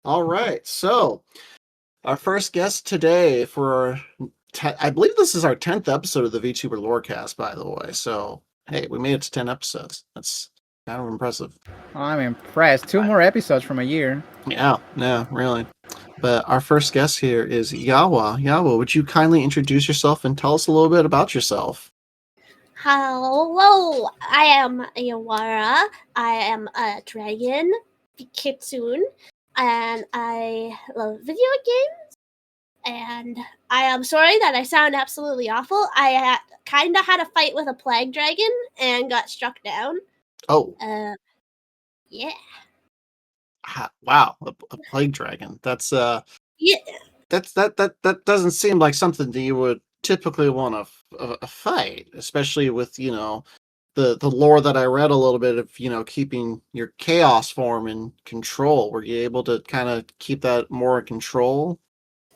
All right. So, our first guest today for, I believe this is our 10th episode of the Vtuber Lorecast, by the way. So, hey, we made it to 10 episodes. That's kind of impressive. I'm impressed. Two more episodes from a year. Yeah, really. But our first guest here is Yawa. Yawa, would you kindly introduce yourself and tell us a little bit about yourself? Hello, I am Yawara. I am a dragon, Kitsune, and I love video games. And I am sorry that I sound absolutely awful. I kind of had a fight with a plague dragon and got struck down. Oh, Yeah. wow, a plague dragon. That's Yeah. that doesn't seem like something that you would typically want to fight, especially with the lore that I read a little bit of keeping your chaos form in control. Were you able to kind of keep that more in control?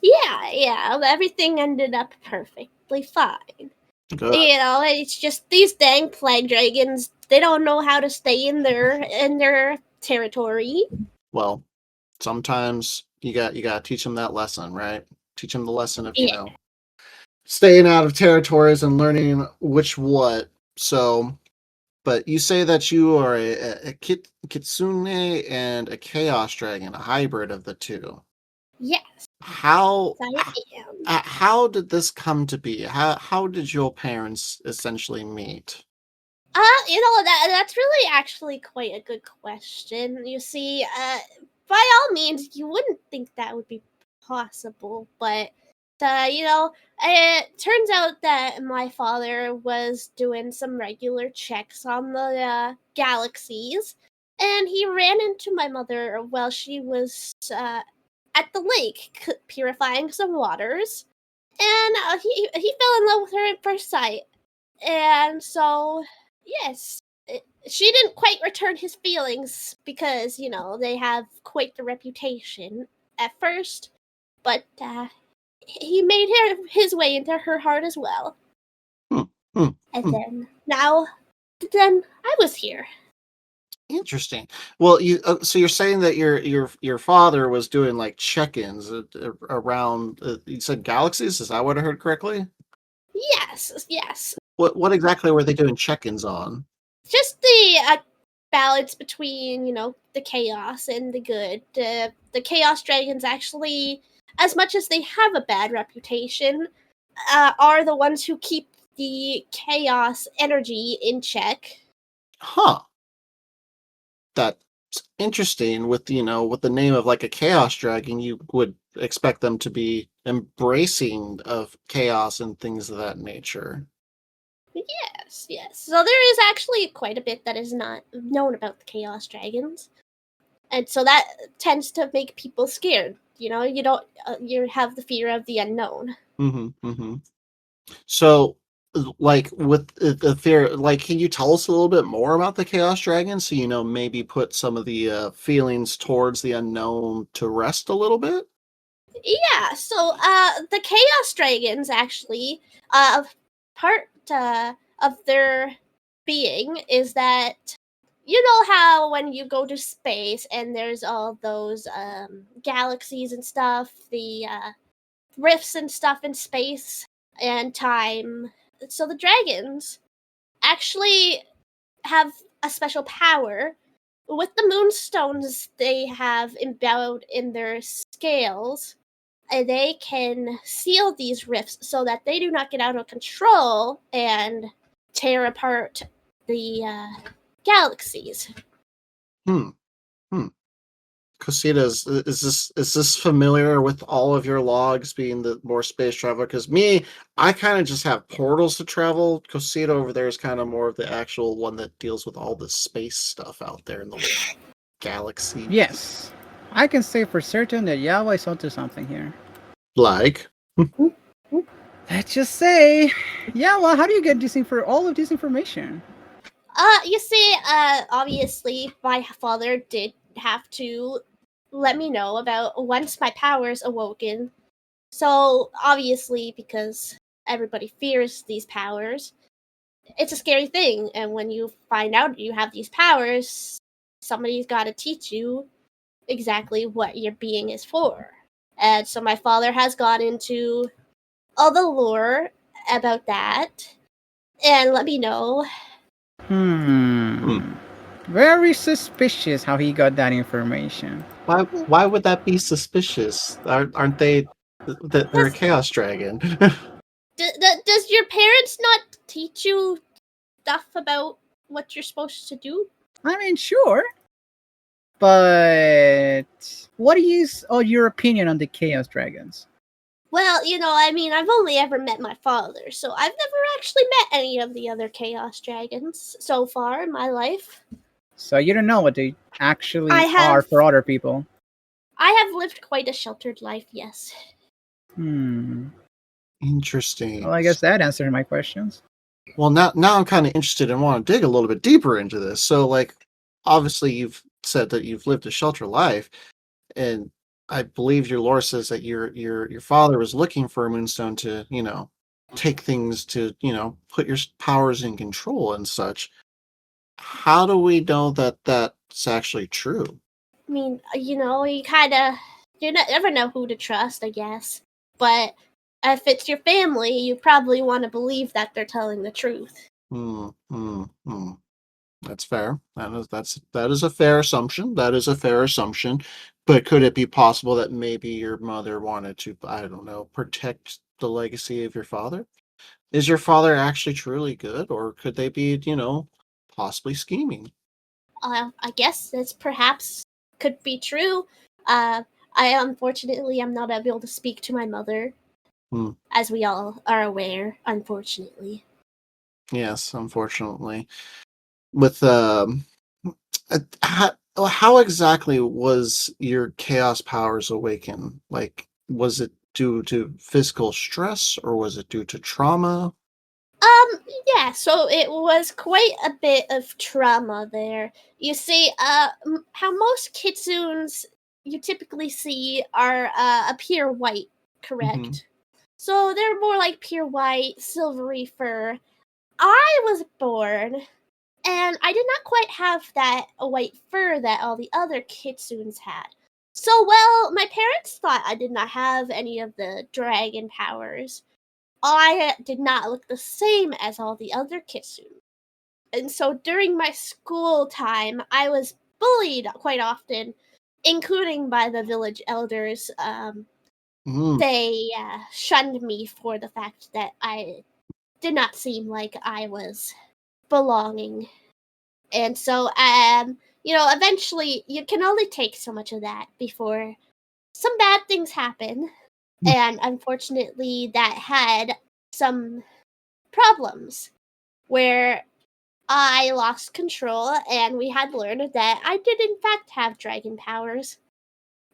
Yeah. Everything ended up perfectly fine. Good. It's just these dang plague dragons. They don't know how to stay in their territory. Well, sometimes you got to teach them that lesson, right? Teach them the lesson of staying out of territories and learning which what. So, but you say that you are a kitsune and a chaos dragon, a hybrid of the two. Yes, How I am. how did this come to be? How did your parents essentially meet? That's really actually quite a good question. You see, by all means, you wouldn't think that would be possible, but it turns out that my father was doing some regular checks on the galaxies, and he ran into my mother while she was at the lake purifying some waters, and he fell in love with her at first sight, and so yes, she didn't quite return his feelings because they have quite the reputation at first, but he made his way into her heart as well. And then I was here. Interesting. Well, so you're saying that your father was doing like check-ins around. You said galaxies. Is that what I heard correctly? Yes. What exactly were they doing check-ins on? Just the balance between the chaos and the good. The chaos dragons actually, as much as they have a bad reputation, are the ones who keep the chaos energy in check. Huh. That's interesting. With with the name of like a chaos dragon, you would expect them to be embracing of chaos and things of that nature. Yes. So there is actually quite a bit that is not known about the chaos dragons, and so that tends to make people scared. You don't you have the fear of the unknown. Mm-hmm. So, like with the fear, like, can you tell us a little bit more about the Chaos Dragon? So, maybe put some of the feelings towards the unknown to rest a little bit. Yeah. So the chaos dragons actually part of their being is that you know how when you go to space and there's all those galaxies and stuff, the rifts and stuff in space and time. So the dragons actually have a special power. With the moonstones they have embedded in their scales, they can seal these rifts so that they do not get out of control and tear apart the galaxies. Hmm. Hmm. Cosita, is this familiar with all of your logs being the more space traveler? Because me, I kind of just have portals to travel. Cosita over there is kind of more of the actual one that deals with all the space stuff out there in the galaxy. Yes. I can say for certain that Yahweh is onto something here. Like, Let's just say, Yahweh, how do you get all of this information? You see, obviously, my father did have to let me know about once my powers awoken. So, obviously, because everybody fears these powers, it's a scary thing. And when you find out you have these powers, somebody's got to teach you exactly what your being is for. And so my father has gone into all the lore about that and let me know. Very suspicious how he got that information. Why would that be suspicious? Aren't they? They're a chaos dragon. Does your parents not teach you stuff about what you're supposed to do? I mean, sure. But what is your opinion on the Chaos Dragons? Well, I mean, I've only ever met my father, so I've never actually met any of the other Chaos Dragons so far in my life. So you don't know what they actually I are have- for other people. I have lived quite a sheltered life, yes. Interesting. Well, I guess that answered my questions. Well, now I'm kind of interested and want to dig a little bit deeper into this. So, like, obviously, you've said that you've lived a sheltered life, and I believe your lore says that your father was looking for a moonstone to, take things to, put your powers in control and such. How do we know that that's actually true? I mean, you never know who to trust, I guess. But if it's your family, you probably want to believe that they're telling the truth. That's fair. That is a fair assumption. That is a fair assumption. But could it be possible that maybe your mother wanted to, I don't know, protect the legacy of your father? Is your father actually truly good, or could they be, possibly scheming? I guess this perhaps could be true. I unfortunately am not able to speak to my mother, as we all are aware. Unfortunately, Yes, unfortunately. With how exactly was your chaos powers awakened? Like, was it due to physical stress, or was it due to trauma? yeah. So it was quite a bit of trauma there. You see, how most kitsunes you typically see are a pure white, correct? So they're more like pure white, silvery fur. I was born, and I did not quite have that white fur that all the other kitsunes had. So, well, my parents thought I did not have any of the dragon powers. I did not look the same as all the other kitsune. And so during my school time, I was bullied quite often, including by the village elders. They shunned me for the fact that I did not seem like I was belonging. And so, eventually you can only take so much of that before some bad things happen. And unfortunately, that had some problems where I lost control and we had learned that I did, in fact, have dragon powers.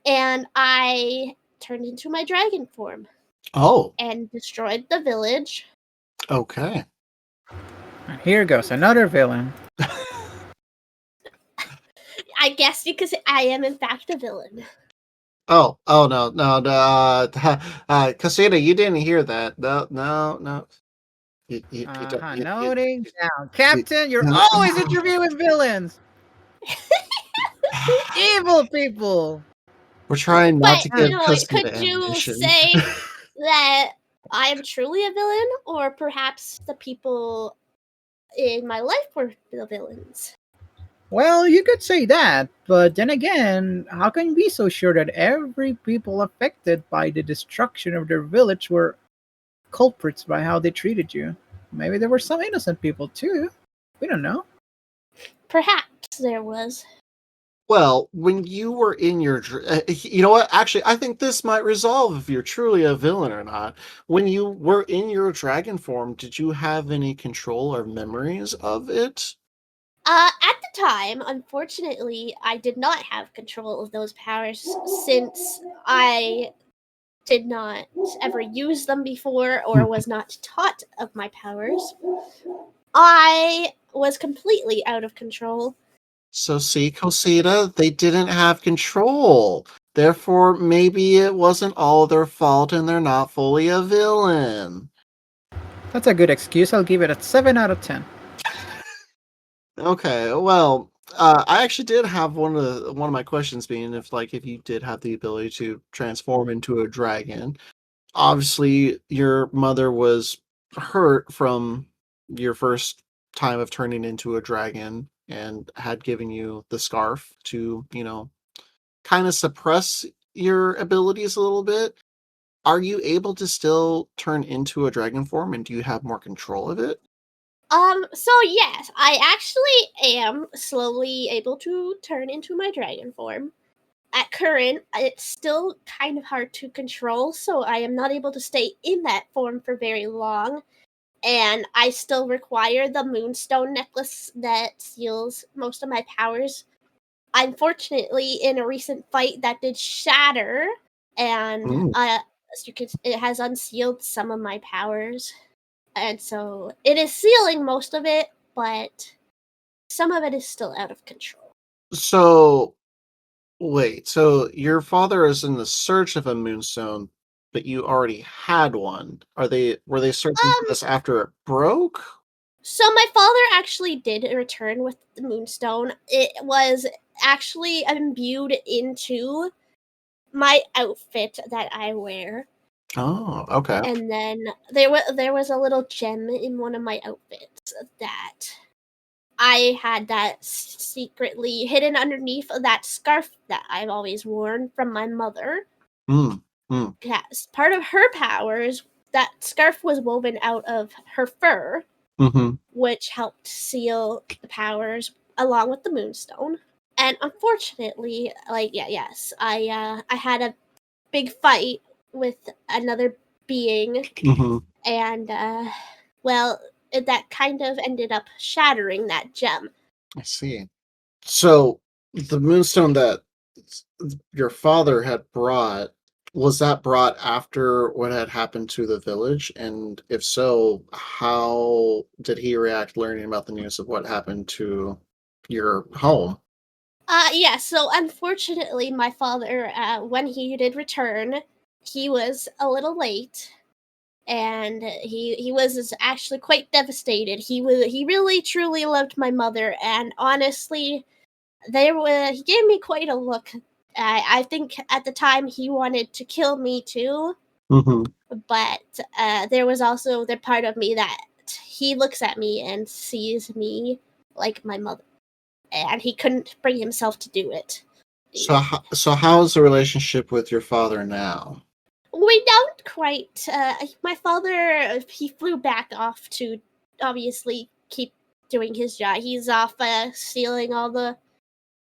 And I turned into my dragon form. Oh. And destroyed the village. Okay. Here goes another villain. I guess because I am, in fact, a villain. Oh no, Casita, you didn't hear that. No. Noting down. Captain, you're always interviewing villains. Evil people. We're trying not to But, give Casita could you ammunition. say that I am truly a villain, or perhaps the people in my life were the villains? Well, you could say that, but then again, how can you be so sure that every people affected by the destruction of their village were culprits by how they treated you? Maybe there were some innocent people too. We don't know. Perhaps there was. Well, when you were in your, you know what? Actually, I think this might resolve if you're truly a villain or not. When you were in your dragon form, did you have any control or memories of it? At the time, unfortunately, I did not have control of those powers since I did not ever use them before or was not taught of my powers. I was completely out of control. So see, Cosita, they didn't have control. Therefore, maybe it wasn't all their fault and they're not fully a villain. That's a good excuse. I'll give it a 7 out of 10. Okay, well, I actually did have one of my questions being if you did have the ability to transform into a dragon. Obviously, your mother was hurt from your first time of turning into a dragon and had given you the scarf to, kind of suppress your abilities a little bit. Are you able to still turn into a dragon form and do you have more control of it? So yes, I actually am slowly able to turn into my dragon form. At current, it's still kind of hard to control, so I am not able to stay in that form for very long. And I still require the moonstone necklace that seals most of my powers. Unfortunately, in a recent fight, that did shatter, and Mm. as you can, it has unsealed some of my powers, and so it is sealing most of it, but some of it is still out of control. So, wait, so your father is in the search of a moonstone, but you already had one. Were they searching for Um, this after it broke? so my father actually did return with the moonstone. It was actually imbued into my outfit that I wear. Oh, okay. And then there was a little gem in one of my outfits that I had that secretly hidden underneath of that scarf that I've always worn from my mother. Mm, mm, Yes, part of her powers, that scarf was woven out of her fur, mm-hmm. which helped seal the powers along with the moonstone. And unfortunately, yes, I had a big fight with another being, Mm-hmm. and well, that kind of ended up shattering that gem. I see. So the moonstone that your father had brought, was that brought after what had happened to the village? And if so, how did he react learning about the news of what happened to your home? Yeah, so unfortunately, my father, when he did return, he was a little late, and he was actually quite devastated. He really truly loved my mother, and honestly, he gave me quite a look. I think at the time he wanted to kill me too, Mm-hmm. but there was also the part of me that he looks at me and sees me like my mother, and he couldn't bring himself to do it. So how's the relationship with your father now? We don't quite. My father, he flew back off to obviously keep doing his job. He's off stealing all the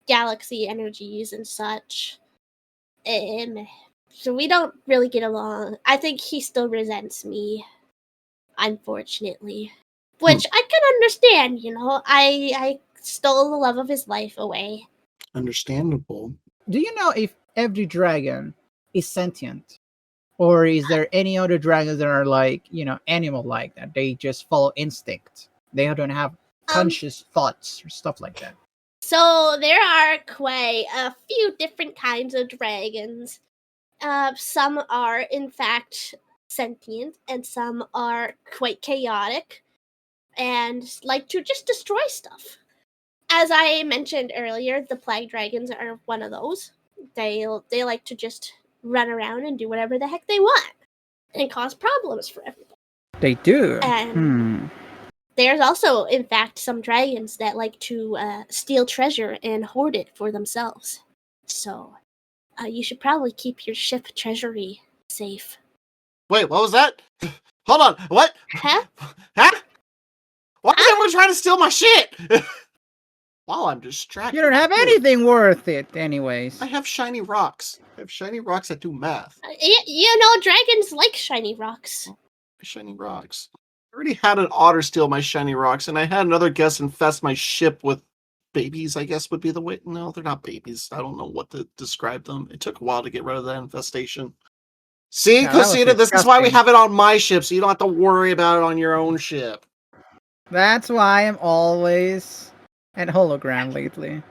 galaxy energies and such. So we don't really get along. I think he still resents me, unfortunately. Hmm. Which I can understand, you know. I stole the love of his life away. Understandable. Do you know if every dragon is sentient? Or is there any other dragons that are like, animal like that? They just follow instinct. They don't have Um, conscious thoughts or stuff like that. so there are quite a few different kinds of dragons. Some are, in fact, sentient, and some are quite chaotic and like to just destroy stuff. As I mentioned earlier, the plague dragons are one of those. They like to just run around and do whatever the heck they want and cause problems for everybody. They do. And Hmm. there's also, in fact, some dragons that like to steal treasure and hoard it for themselves. So you should probably keep your ship treasury safe. Wait, what was that? Hold on. What? Huh? Huh? Why is Huh? everyone trying to steal my shit? While I'm distracted. You don't have Wait, anything worth it, anyways. I have shiny rocks. I have shiny rocks that do math. You know, dragons like shiny rocks. Shiny rocks. I already had an otter steal my shiny rocks, and I had another guest infest my ship with babies, I guess would be the way. No, they're not babies. I don't know what to describe them. It took a while to get rid of that infestation. See, Yeah, that was Cosita, this is why we disgusting. have it on my ship, so you don't have to worry about it on your own ship. That's why I'm always at hologram lately.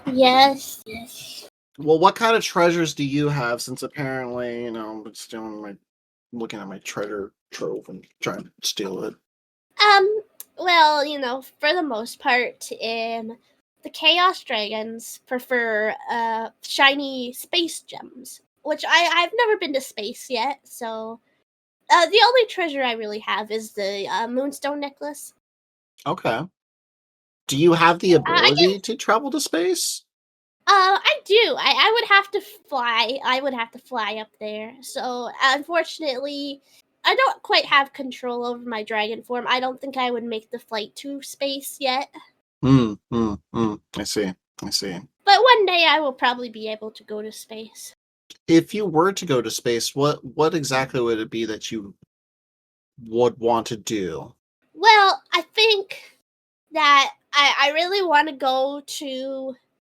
Yes, yes. Well, what kind of treasures do you have? Since apparently, I'm stealing looking at my treasure trove and trying to steal it. Well, for the most part, the Chaos Dragons prefer shiny space gems, which I've never been to space yet, so the only treasure I really have is the moonstone necklace. Okay. Do you have the I ability to travel to space? I do. I would have to fly. I would have to fly up there. So unfortunately, I don't quite have control over my dragon form. I don't think I would make the flight to space yet. I see. I see. But one day I will probably be able to go to space. If you were to go to space, what exactly would it be that you would want to do? Well, I think that I really want to go to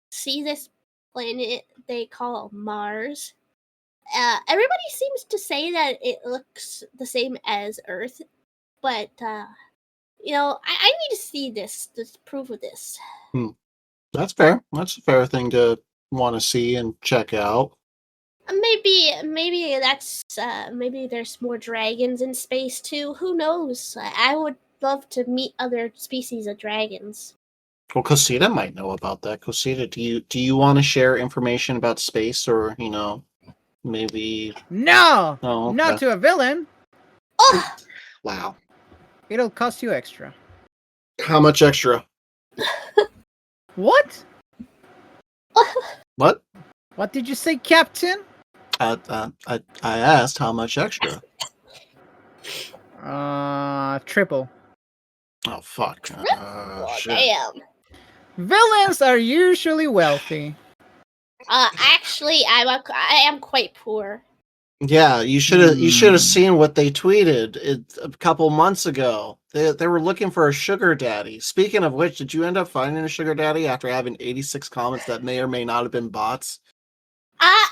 see this planet they call Mars. Everybody seems to say that it looks the same as Earth, but I need to see this proof of this. That's fair. That's a fair thing to want to see and check out. Maybe that's maybe there's more dragons in space too. Who knows? I would love to meet other species of dragons. Well, Cosita might know about that. Cosita, do you want to share information about space, or maybe? No, Oh, okay. not to a villain. Oh, Wow. It'll cost you extra. How much extra? What? What? What did you say, Captain? I asked how much extra. Triple. Oh fuck. Shit. damn. Villains are usually wealthy. Actually, I am quite poor. Yeah, you should have seen what they tweeted a couple months ago. They were looking for a sugar daddy. Speaking of which, did you end up finding a sugar daddy after having 86 comments that may or may not have been bots?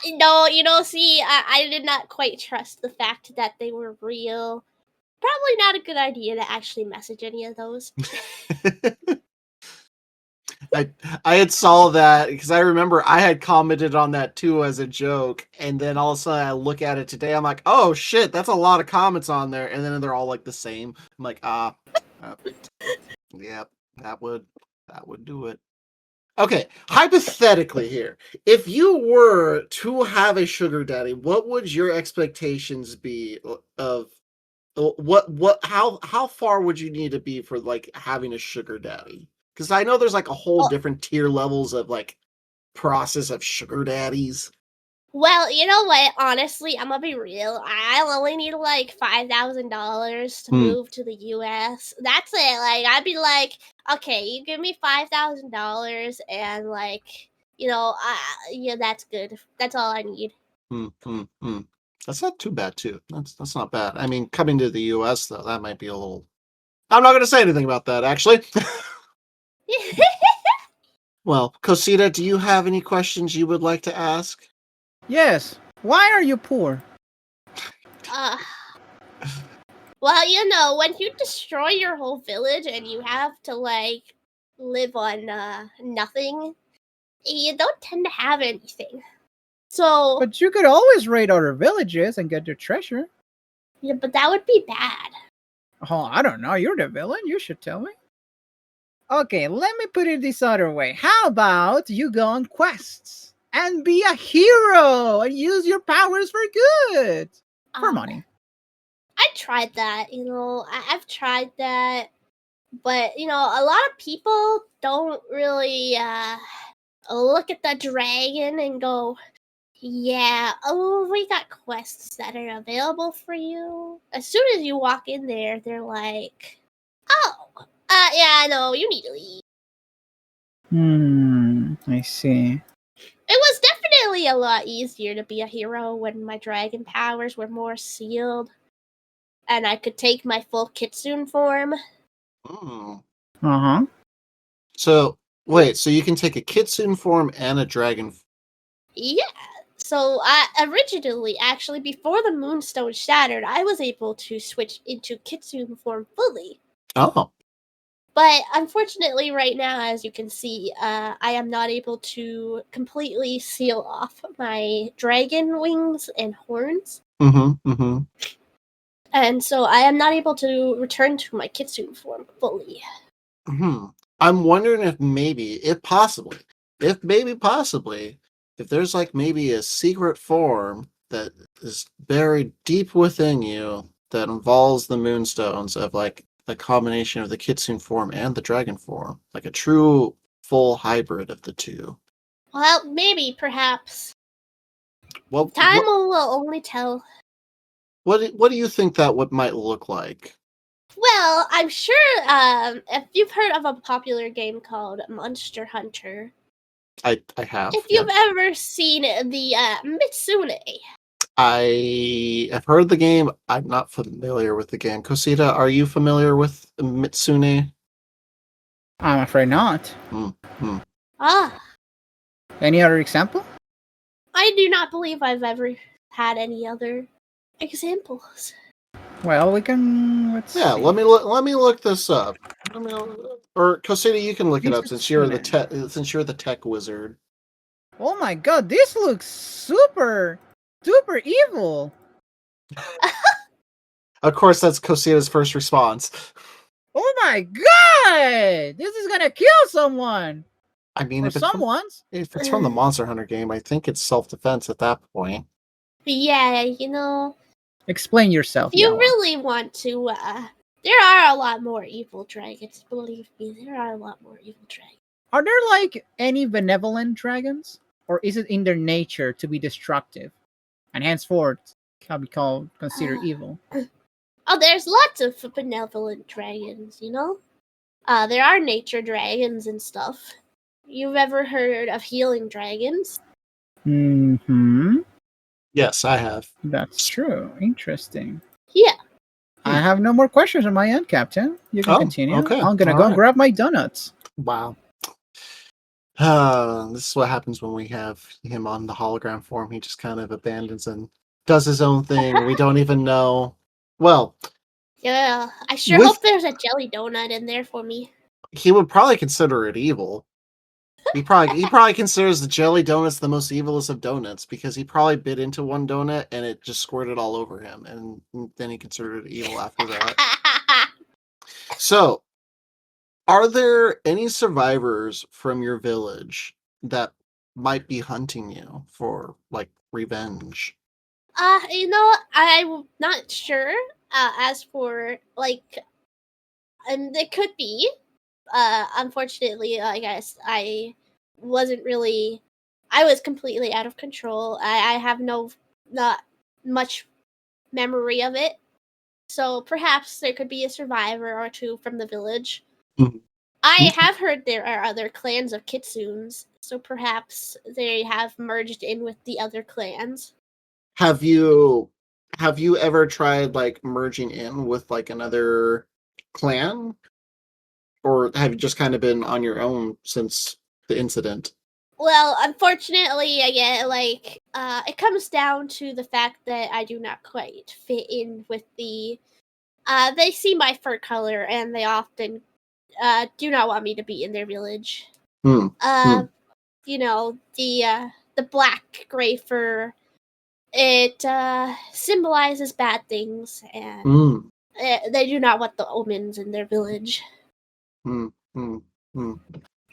No, see, I did not quite trust the fact that they were real. Probably not a good idea to actually message any of those. I had saw that because I remember I had commented on that too as a joke, and then all of a sudden I look at it today, I'm like, oh shit, that's a lot of comments on there, and then they're all like the same. I'm like, yep, that would do it. Okay, hypothetically here, if you were to have a sugar daddy, what would your expectations be of how far would you need to be for like having a sugar daddy? Because I know there's like a whole different tier levels of like process of sugar daddies. Well, you know what? Honestly, I'm gonna be real. I'll only need like $5,000 to move to the U.S. That's it. Like, I'd be like, okay, you give me $5,000, and yeah, that's good. That's all I need. That's not too bad too. That's not bad. I mean, coming to the U.S. though, that might be a little. I'm not going to say anything about that actually. Well, Cosita, do you have any questions you would like to ask? Yes. Why are you poor? Well, when you destroy your whole village and you have to like live on nothing, you don't tend to have anything. So, But you could always raid other villages and get your treasure. yeah, but that would be bad. Oh, I don't know. You're the villain. You should tell me. Okay, let me put it this other way. How about you go on quests and be a hero and use your powers for good? For money. I tried that, I've tried that, but a lot of people don't really look at the dragon and go, yeah, we got quests that are available for you. As soon as you walk in there, they're like, oh, yeah, no, you need to leave. I see. It was definitely a lot easier to be a hero when my dragon powers were more sealed and I could take my full Kitsune form. Uh-huh. So, wait, so you can take a Kitsune form and a dragon? Yeah. So, originally, actually, before the moonstone shattered, I was able to switch into Kitsune form fully. Oh. But unfortunately, right now, as you can see, I am not able to completely seal off my dragon wings and horns. And so I am not able to return to my Kitsune form fully. I'm wondering if maybe, if possibly, if there's like maybe a secret form that is buried deep within you that involves the moonstones of like a combination of the Kitsune form and the dragon form, like a true full hybrid of the two. Well, maybe, perhaps. Well, Time will only tell. what do you think that might look like? Well, I'm sure if you've heard of a popular game called Monster Hunter, I have. if you've ever seen the Mitsune. I have heard the game. I'm not familiar with the game. Kosita, are you familiar with Mitsune? I'm afraid not. Ah, Any other example? I do not believe I've ever had any other examples. Well, we can. Let's Yeah, see. let me look this up. Or Kosita, you can look it up since you're the tech wizard. Oh my god, this looks super evil. Of course, that's Kosita's first response. Oh my god! This is gonna kill someone! I mean, Or if someone's. it's from the Monster Hunter game, I think it's self-defense at that point. But yeah, you know, Explain yourself, if you Yawa. really want to, there are a lot more evil dragons. Believe me, there are a lot more evil dragons. Are there like any benevolent dragons? Or is it in their nature to be destructive? And henceforth can be considered evil? Oh, there's lots of benevolent dragons, you know? There are nature dragons and stuff. You've ever heard of healing dragons? Mm-hmm. Yes, I have. That's true. Interesting. Yeah. I have no more questions on my end, Captain. You can continue. Okay. I'm gonna All go right. grab my donuts. Wow. This is what happens when we have him on the hologram form. He just kind of abandons and does his own thing. We don't even know. Well, Yeah. I sure With- hope there's a jelly donut in there for me. he would probably consider it evil. He probably considers the jelly donuts the most evilest of donuts because he probably bit into one donut and it just squirted all over him, and then he considered it evil after that. So, are there any survivors from your village that might be hunting you for like revenge? You know, I'm not sure. As for like, and it could be. Unfortunately, I guess I wasn't really. I was completely out of control. I have not much memory of it. So perhaps there could be a survivor or two from the village. Mhm. I have heard there are other clans of Kitsunes, so perhaps they have merged in with the other clans. Have you ever tried like merging in with like another clan? Or have you just kind of been on your own since the incident? Well, unfortunately, again, like, it comes down to the fact that I do not quite fit in with the. They see my fur color and they often do not want me to be in their village. Hmm. You know, the black gray fur, it symbolizes bad things, and Hmm. they do not want the omens in their village. Hmm. Hmm. Hmm.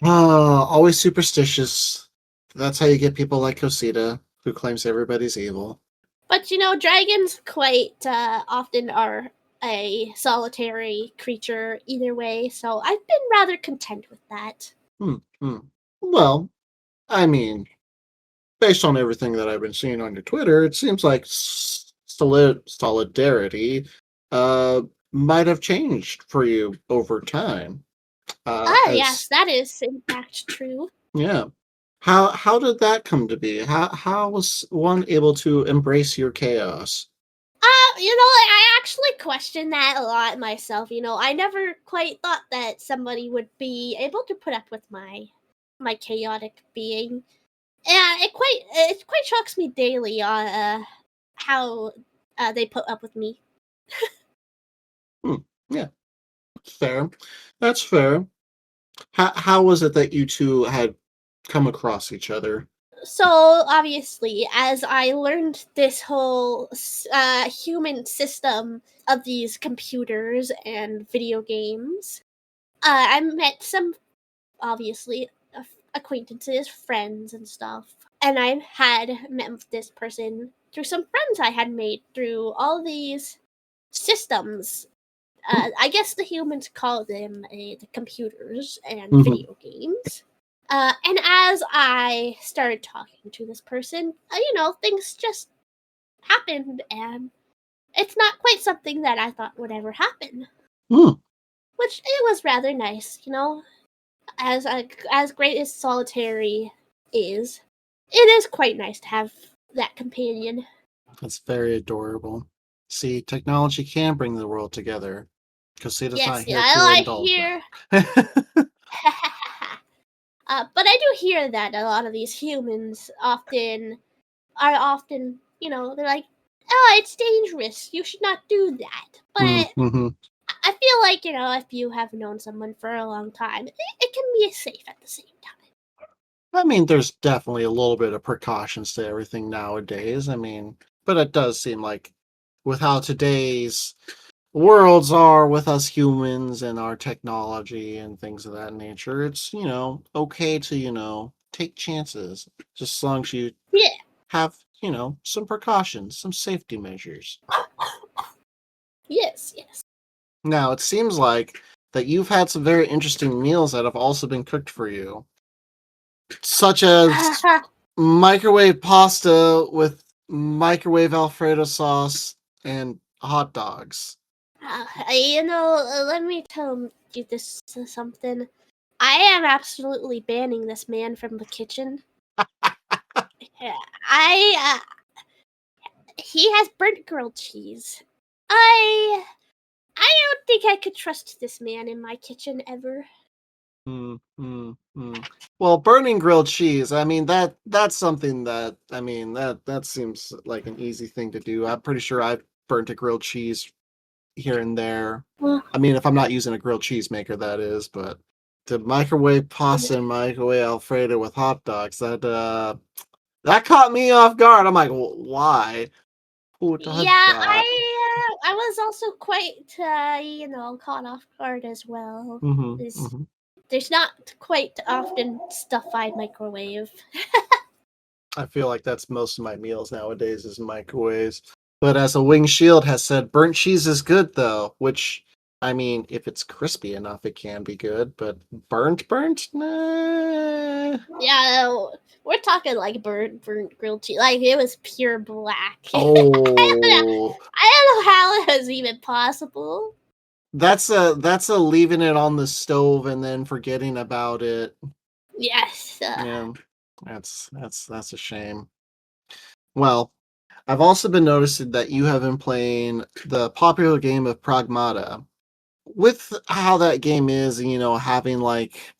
Always superstitious. That's how you get people like Kosita, who claims everybody's evil. But you know, dragons quite often are a solitary creature either way, so I've been rather content with that. Well, I mean, based on everything that I've been seeing on your Twitter, it seems like solidarity might have changed for you over time. Yes, that is in fact true. Yeah. How did that come to be? How was one able to embrace your chaos? You know, I actually question that a lot myself. You know, I never quite thought that somebody would be able to put up with my chaotic being. And it quite shocks me daily on how they put up with me. Yeah, fair. That's fair. How was it that you two had come across each other? So obviously, as I learned this whole human system of these computers and video games, I met some obviously acquaintances, friends, and stuff. And I had met with this person through some friends I had made through all these systems. I guess the humans call them the computers and Mhm. video games. And as I started talking to this person, things just happened, and it's not quite something that I thought would ever happen. Hmm. Which it was rather nice, as great as solitary is, it is quite nice to have that companion. That's very adorable. See, technology can bring the world together. Casita's not Yes, here yeah, to I indulge hear. that. But I do hear that a lot of these humans are often, they're like, oh, it's dangerous. You should not do that. But Mm-hmm. I feel like, if you have known someone for a long time, it can be safe at the same time. I mean, there's definitely a little bit of precautions to everything nowadays. I mean, but it does seem like with how today's worlds are with us humans and our technology and things of that nature, it's, okay to, take chances, just as long as you Yeah. have, some precautions, some safety measures. Yes, yes. Now, it seems like that you've had some very interesting meals that have also been cooked for you, such as microwave pasta with microwave Alfredo sauce and hot dogs. Let me tell you this something. I am absolutely banning this man from the kitchen. Yeah, he has burnt grilled cheese. I don't think I could trust this man in my kitchen ever. Well, burning grilled cheese, I mean that's something that that seems like an easy thing to do. I'm pretty sure I've burnt a grilled cheese here and there. Well, I mean, if I'm not using a grilled cheese maker, that is, but the microwave pasta and microwave Alfredo with hot dogs, that caught me off guard. I'm like, why? Who does yeah, that? I was also quite caught off guard as well. There's not quite often stuff I microwave. I feel like that's most of my meals nowadays is microwaves. But as a wing shield has said, burnt cheese is good though, which I mean, if it's crispy enough, it can be good. But burnt, nah. Yeah, we're talking like burnt grilled cheese. Like it was pure black. Oh, I don't know how it was even possible. that's a leaving it on the stove and then forgetting about it. Yes. Yeah, that's a shame. Well, I've also been noticing that you have been playing the popular game of Pragmata. With how that game is, having like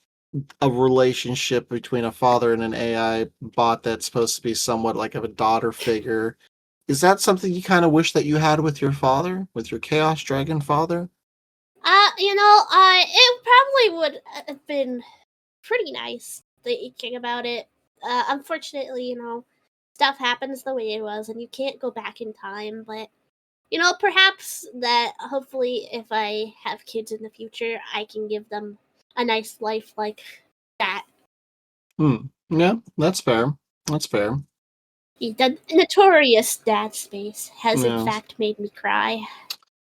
a relationship between a father and an AI bot that's supposed to be somewhat like of a daughter figure, is that something you kind of wish that you had with your father, with your Chaos Dragon father? It probably would have been pretty nice thinking about it. Unfortunately, stuff happens the way it was, and you can't go back in time. But perhaps that hopefully, if I have kids in the future, I can give them a nice life like that. Yeah, that's fair. That's fair. The notorious dad space has in Yeah. fact made me cry.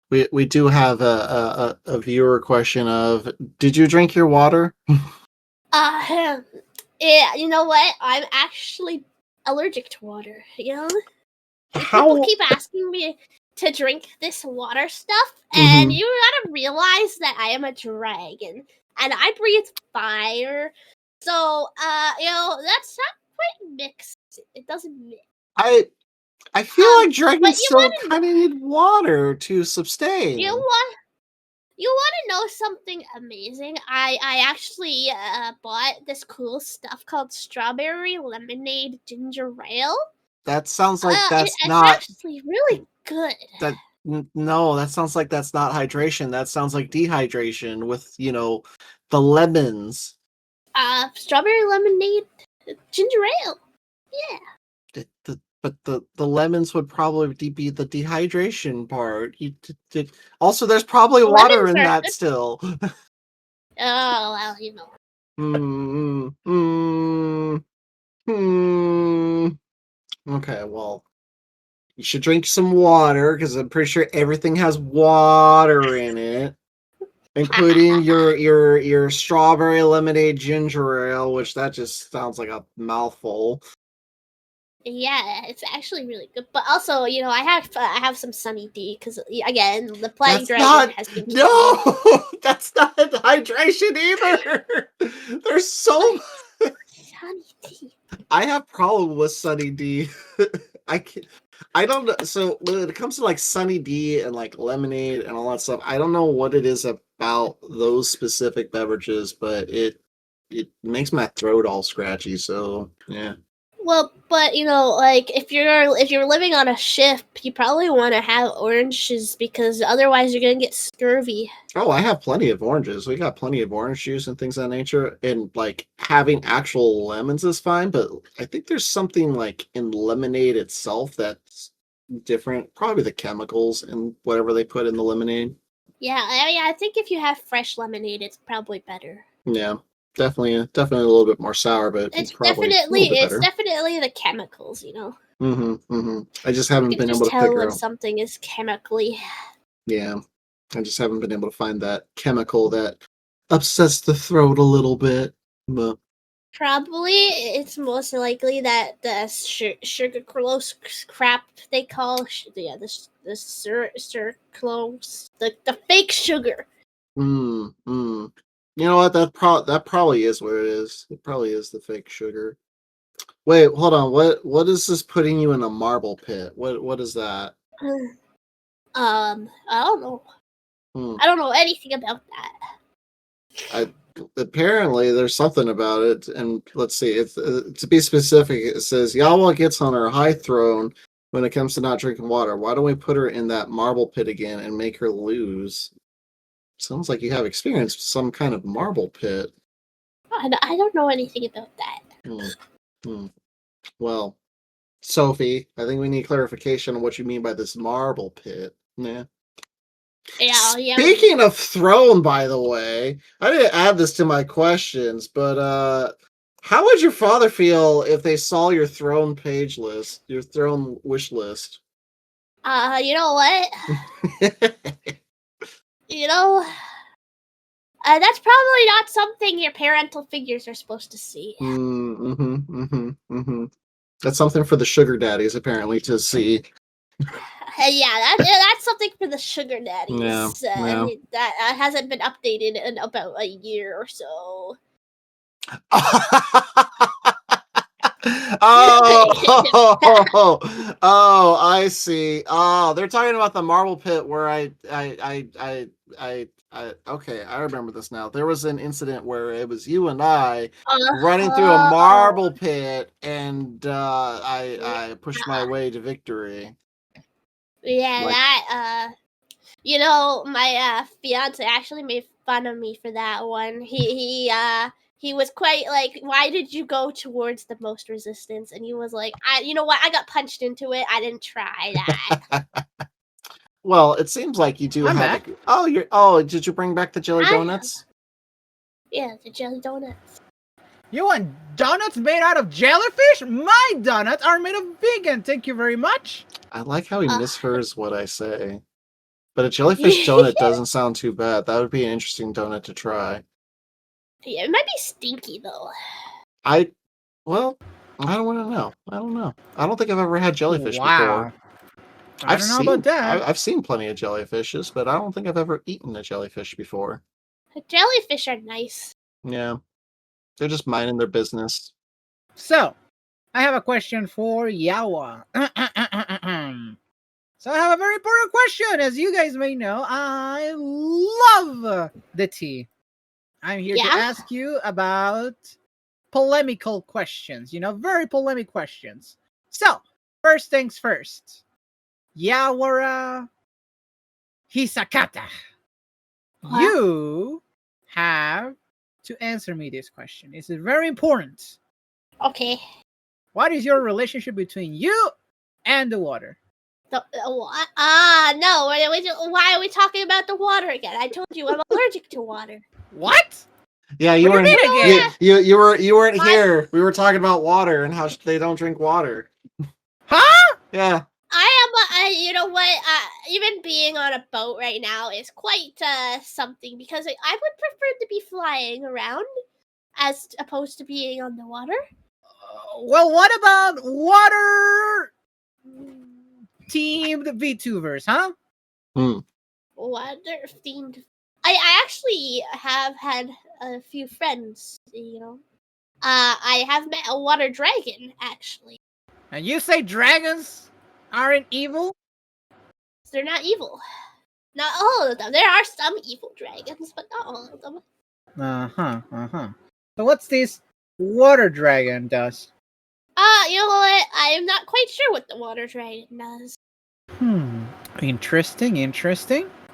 We do have a viewer question of, did you drink your water? Yeah, you know what? I'm actually allergic to water. People How? keep asking me to drink this water stuff, and Mhm. you gotta realize that I am a dragon and I breathe fire. So, that's not quite mixed. It doesn't mix. I feel like But dragons you still want to kind of need water to you sustain. want to know something amazing? I actually bought this cool stuff called strawberry lemonade ginger ale. That sounds like that's It's not actually really good. that. No, that sounds like that's not hydration. That sounds like dehydration with the lemons. Strawberry lemonade ginger ale. Yeah. But the lemons would probably be the dehydration part. Also, there's probably water Lemons in are that good. still. Oh, well, Okay, well, you should drink some water because I'm pretty sure everything has water in it, including your strawberry lemonade ginger ale, which that just sounds like a mouthful. Yeah, it's actually really good. But also, I have some Sunny D because again, the Plague That's Dragon not has been keeping me. no. That's not hydration either. There's so. Sunny D. I have problem with Sunny D. I don't know. So when it comes to like Sunny D and like lemonade and all that stuff, I don't know what it is about those specific beverages, but it makes my throat all scratchy. So yeah. Well, but like if you're living on a ship, you probably want to have oranges because otherwise you're gonna get scurvy. Oh, I have plenty of oranges. We got plenty of orange juice and things of that nature. And like having actual lemons is fine, but I think there's something like in lemonade itself that's different. Probably the chemicals and whatever they put in the lemonade. Yeah, I think if you have fresh lemonade, it's probably better. Yeah, definitely a little bit more sour, but It's probably a little bit better. definitely the chemicals. I just haven't You been can able just to tell figure when out. something is chemically. Yeah, I just haven't been able to find that chemical that upsets the throat a little bit. But Probably, it's most likely that the sucralose crap they call the sucralose, the fake sugar. You know what? That probably is what it is. It probably is the fake sugar. Wait, hold on. What is this putting you in a marble pit? What is that? I don't know. I don't know anything about that. Apparently there's something about it, and let's see. It's to be specific. It says Yawa gets on her high throne when it comes to not drinking water. Why don't we put her in that marble pit again and make her lose? Sounds like you have experience with some kind of marble pit. I don't know anything about that. Well, Sophie, I think we need clarification on what you mean by this marble pit. Yeah. Yeah. Speaking of throne, by the way, I didn't add this to my questions, but how would your father feel if they saw your throne page list, your throne wish list? You know what? That's probably not something your parental figures are supposed to see. That's something for the sugar daddies, apparently, to see. Yeah, that's something for the sugar daddies. Yeah. That hasn't been updated in about a year or so. Oh, I see. Oh, they're talking about the marble pit where okay, I remember this now. There was an incident where it was you and I running through a marble pit, and I pushed my way to victory. Yeah, my fiance actually made fun of me for that one. He was quite like, why did you go towards the most resistance? And he was like, you know what? I got punched into it. I didn't try that. Well, it seems like you do I'm have. back. Did you bring back the jelly donuts? Yeah, the jelly donuts. You want donuts made out of jellyfish? My donuts are made of vegan. Thank you very much. I like how he mishears what I say. But a jellyfish donut doesn't sound too bad. That would be an interesting donut to try. Yeah, it might be stinky though. I don't want to know. I don't know. I don't think I've ever had jellyfish before. I don't know about that. I've seen plenty of jellyfishes, but I don't think I've ever eaten a jellyfish before. Jellyfish are nice. Yeah. They're just minding their business. So, I have a question for Yawa. So I have a very important question. As you guys may know, I love the tea. I'm here to ask you about polemical questions. Very polemic questions. So, first things first. Yawarahisakata. What? You have to answer me this question. This is very important. Okay. What is your relationship between you and the water? No. Why are we talking about the water again? I told you I'm allergic to water. What? Yeah, you What do weren't. you mean again? You weren't My- here. We were talking about water and how they don't drink water. Huh? Yeah. You know what? Even being on a boat right now is quite something because I would prefer to be flying around as opposed to being on the water. Well, what about water teamed VTubers, huh? Water themed. I actually have had a few friends. I have met a water dragon actually. And you say dragons aren't evil? They're not evil. Not all of them. There are some evil dragons, but not all of them. So what's this water dragon does? You know what? I am not quite sure what the water dragon does. Interesting.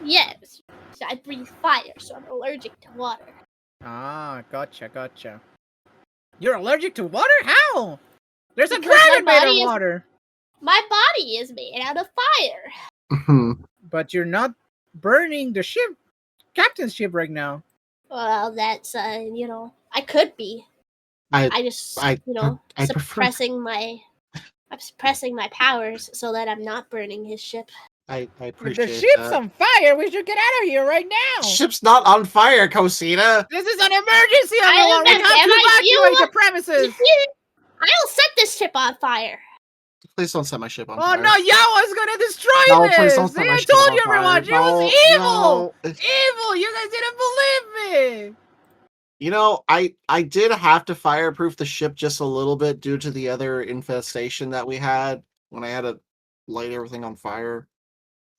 Yes, I breathe fire, so I'm allergic to water. Ah, gotcha. You're allergic to water? How? There's a Because my dragon made body of is- water. My body is made out of fire. But you're not burning the ship, captain's ship right now. Well, that's I could be. I prefer. I'm suppressing my powers so that I'm not burning his ship. I If appreciate the ship's that. on fire, we should get out of here right now. Ship's not on fire, Cosita. This is an emergency, I everyone. We have to understand. evacuate the premises. I'll set this ship on fire. Please don't set my ship on Oh fire. no, Yawa's gonna destroy No, this. please don't See, set my I ship told on you, fire. everyone. She No, was evil. no. Evil. You guys didn't believe me. You know, I did have to fireproof the ship just a little bit due to the other infestation that we had when I had to light everything on fire.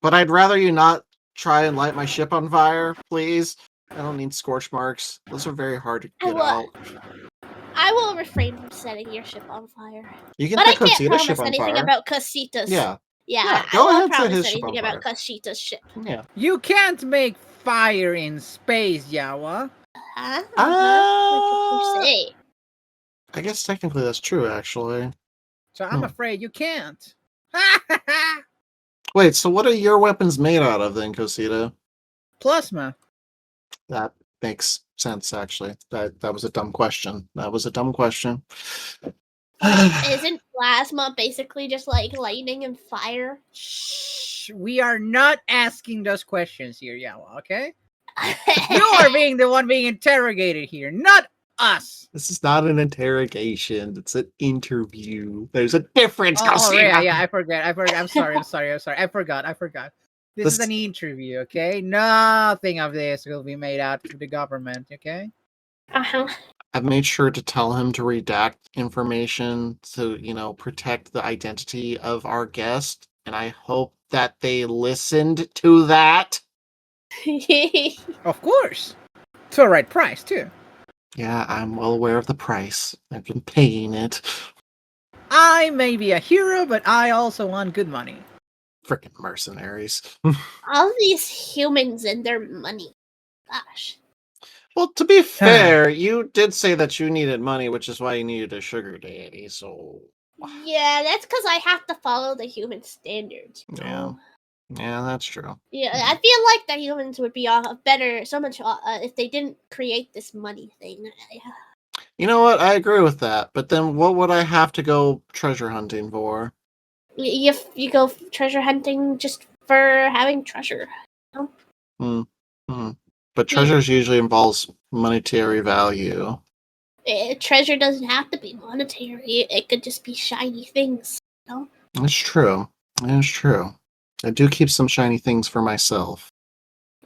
But I'd rather you not try and light my ship on fire, please. I don't need scorch marks. Those are very hard to get out. I will refrain from setting your ship on fire. You can But I set can't Cosita's promise ship on anything fire. about Casita's. Yeah. Yeah, go I won't ahead, set promise his ship anything on about Casita's ship. Yeah. You can't make fire in space, Yawa. Huh? What did you say? I guess technically that's true, actually. So I'm afraid you can't. Wait, so what are your weapons made out of then, Cosita? Plasma. That makes sense, actually. That was a dumb question. Isn't plasma basically just like lightning and fire? Shh. We are not asking those questions here, Yawa, okay? You are being the one being interrogated here, not us. This is not an interrogation. It's an interview. There's a difference, Oh, Cosita. yeah, I forgot. I'm sorry. I forgot. This is an interview, okay? Nothing of this will be made out to the government, okay? Uh-huh. I've made sure to tell him to redact information to, protect the identity of our guest, and I hope that they listened to that. Of course. To a right price, too. Yeah, I'm well aware of the price. I've been paying it. I may be a hero, but I also want good money. Frickin' mercenaries. All these humans and their money. Gosh. Well, to be fair, you did say that you needed money, which is why you needed a sugar daddy, so... Yeah, that's because I have to follow the human standards. You know? Yeah, that's true. Yeah, I feel like the humans would be so much if they didn't create this money thing. You know what? I agree with that. But then what would I have to go treasure hunting for? You go treasure hunting just for having treasure. But treasures usually involves monetary value. Treasure doesn't have to be monetary. It could just be shiny things. That's true. I do keep some shiny things for myself.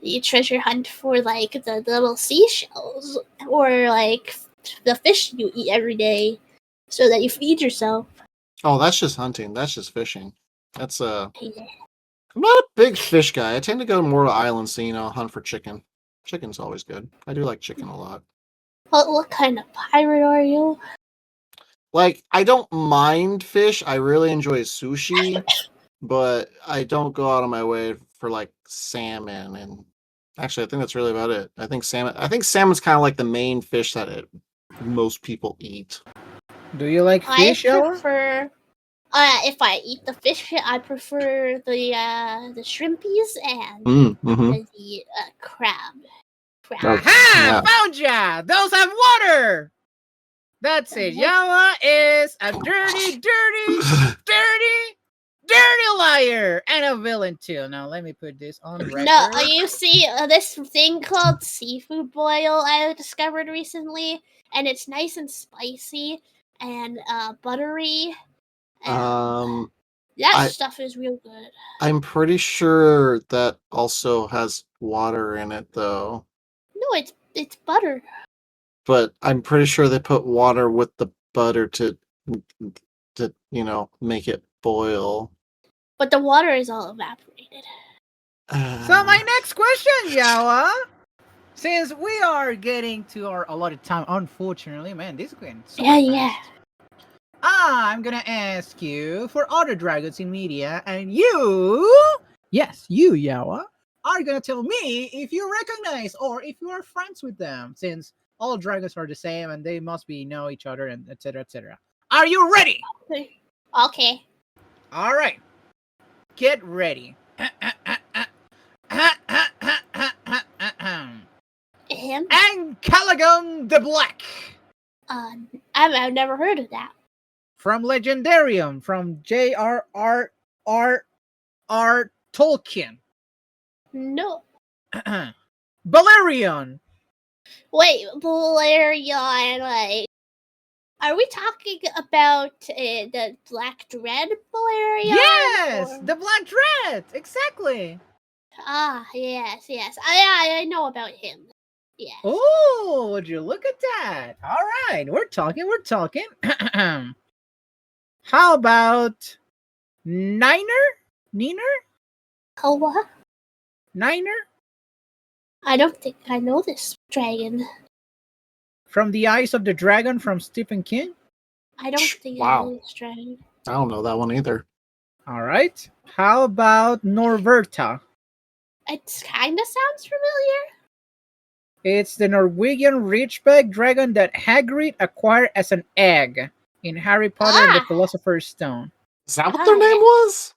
You treasure hunt for like the little seashells or like the fish you eat every day so that you feed yourself. Oh, that's just hunting. That's just fishing. That's Yeah. I'm not a big fish guy. I tend to go more to islands to, hunt for chicken. Chicken's always good. I do like chicken a lot. What kind of pirate are you? Like, I don't mind fish. I really enjoy sushi, but I don't go out of my way for like salmon. And actually, I think that's really about it. I think salmon's kind of like the main fish that most people eat. Do you like fish, I Yawa? prefer. If I eat the fish, I prefer the shrimpies and Mm-hmm. the crab. Crap. Aha! Yeah. Found ya! Those have water! That's it. Yawa is a dirty liar and a villain too. Now let me put this on record. No, you see this thing called seafood boil I discovered recently, and it's nice and spicy and buttery. And that stuff is real good. I'm pretty sure that also has water in it, though. No, it's butter. But I'm pretty sure they put water with the butter to make it boil. But the water is all evaporated. So my next question, Yawa, since we are getting to our allotted time, unfortunately, man, this is going so fast. I'm gonna ask you for other dragons in media, and you, Yawa, are gonna tell me if you recognize or if you are friends with them, since all dragons are the same and they must be know each other and etc. etc. Are you ready? Okay. All right. Get ready. Him? And Callaghan the Black. I've never heard of that. From Legendarium, from J.R.R.R. Tolkien. No. Balerion. Wait, Balerion, like, are we talking about the Black Dread Balerion? Yes, or... the Black Dread, exactly. Ah, yes. I know about him. Yes. Oh, would you look at that? All right, we're talking. How about Niner? Oh, what? Niner? I don't think I know this dragon. From the Eyes of the Dragon from Stephen King? I don't think I Wow. know this dragon. I don't know that one either. All right. How about Norverta? It kind of sounds familiar. It's the Norwegian Ridgeback dragon that Hagrid acquired as an egg in Harry Potter and the Philosopher's Stone. Is that what their name was?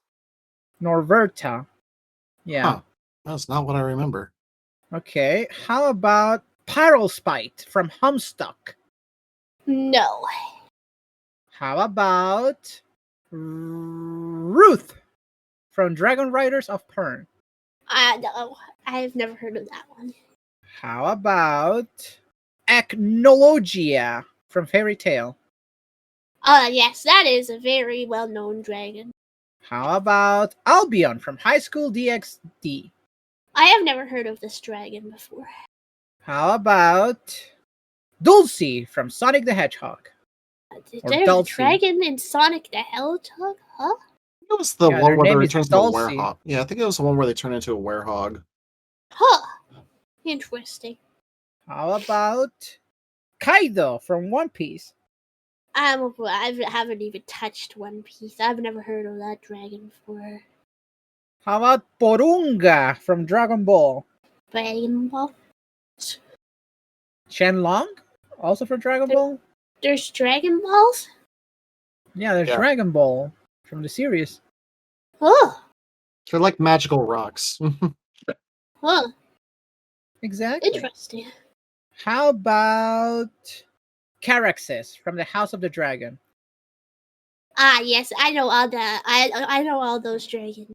Norverta. Yeah. Huh. That's not what I remember. Okay. How about Pyrospite from Humstock? No. How about Ruth from Dragon Riders of Pern? No. I've never heard of that one. How about Acnologia from Fairy Tale? Yes, that is a very well-known dragon. How about Albion from High School DxD? I have never heard of this dragon before. How about Dulcie from Sonic the Hedgehog? There's a dragon in Sonic the Hedgehog? Huh? It was the one where they turn into a Dulcie. werehog. Yeah, I think it was the one where they turn into a werehog. Huh. Interesting. How about Kaido from One Piece? I haven't even touched One Piece. I've never heard of that dragon before. How about Porunga from Dragon Ball? Dragon Ball? Shenlong? Also from Dragon Ball? There's Dragon Balls? Yeah, there's Dragon Ball from the series. Huh. They're like magical rocks. Huh. Exactly. Interesting. How about Caraxes from the House of the Dragon? Yes, I know all that. I know all those dragons.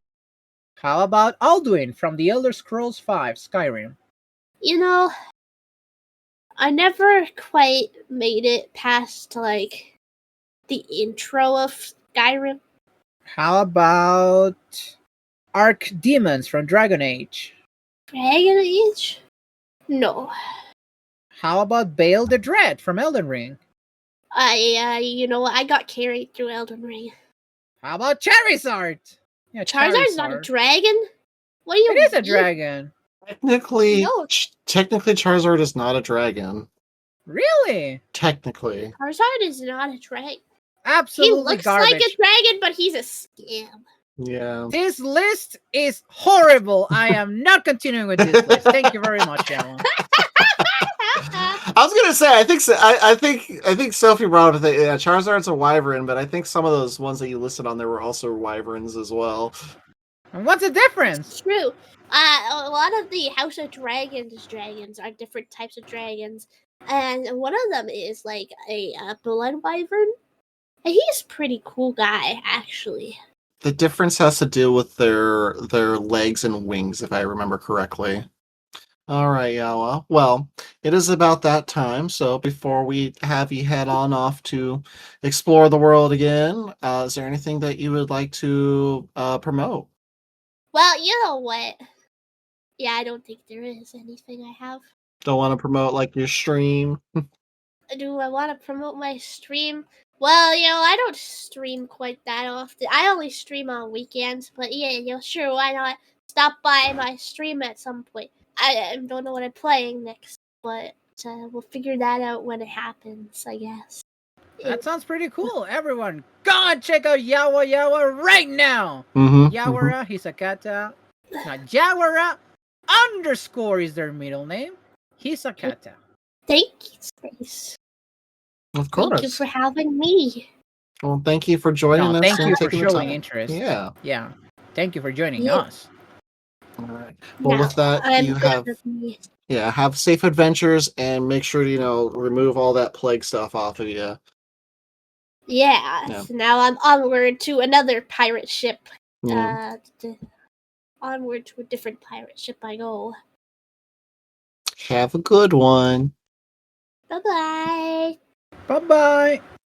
How about Alduin from the Elder Scrolls V Skyrim? You know, I never quite made it past like the intro of Skyrim. How about Archdemons from Dragon Age? Dragon Age? No. How about Bale the Dread from Elden Ring? I got carried through Elden Ring. How about Charizard? Yeah, Charizard's not a dragon? What do you mean? It is a dragon. Technically, No. technically Charizard is not a dragon. Really? Technically. Charizard is not a dragon. Absolutely He looks garbage. like a dragon, but he's a scam. Yeah. This list is horrible. I am not continuing with this list. Thank you very much, Alan. I was gonna say, I think Sophie brought up that Charizard's a wyvern, but I think some of those ones that you listed on there were also wyverns as well. And what's the difference? True. A lot of the House of dragons are different types of dragons, and one of them is like a blood wyvern. And he's a pretty cool guy, actually. The difference has to do with their legs and wings, if I remember correctly. All right, Yawa. Well, it is about that time. So before we have you head on off to explore the world again, is there anything that you would like to promote? Well, you know what? Yeah, I don't think there is anything I have. Don't want to promote like your stream? Do I want to promote my stream? Well, I don't stream quite that often. I only stream on weekends, but yeah, sure, why not stop by my stream at some point? I don't know what I'm playing next, but we'll figure that out when it happens, I guess. That sounds pretty cool. Everyone, go and check out Yawa right now. Mm-hmm. Yawarahisakata. Not Yawara _ is their middle name. Hisakata. Thank you, Space. Of course. Thank you for having me. Well, thank you for joining us. Thank and you for taking the showing time. interest. Yeah. Yeah. Thank you for joining Yeah. us. All right. Well, No, with that, I'm you good have with me. have safe adventures and make sure to remove all that plague stuff off of you. Yeah. Yeah. So now I'm onward to another pirate ship. Yeah. Onward to a different pirate ship I go. Have a good one. Bye bye. Bye-bye.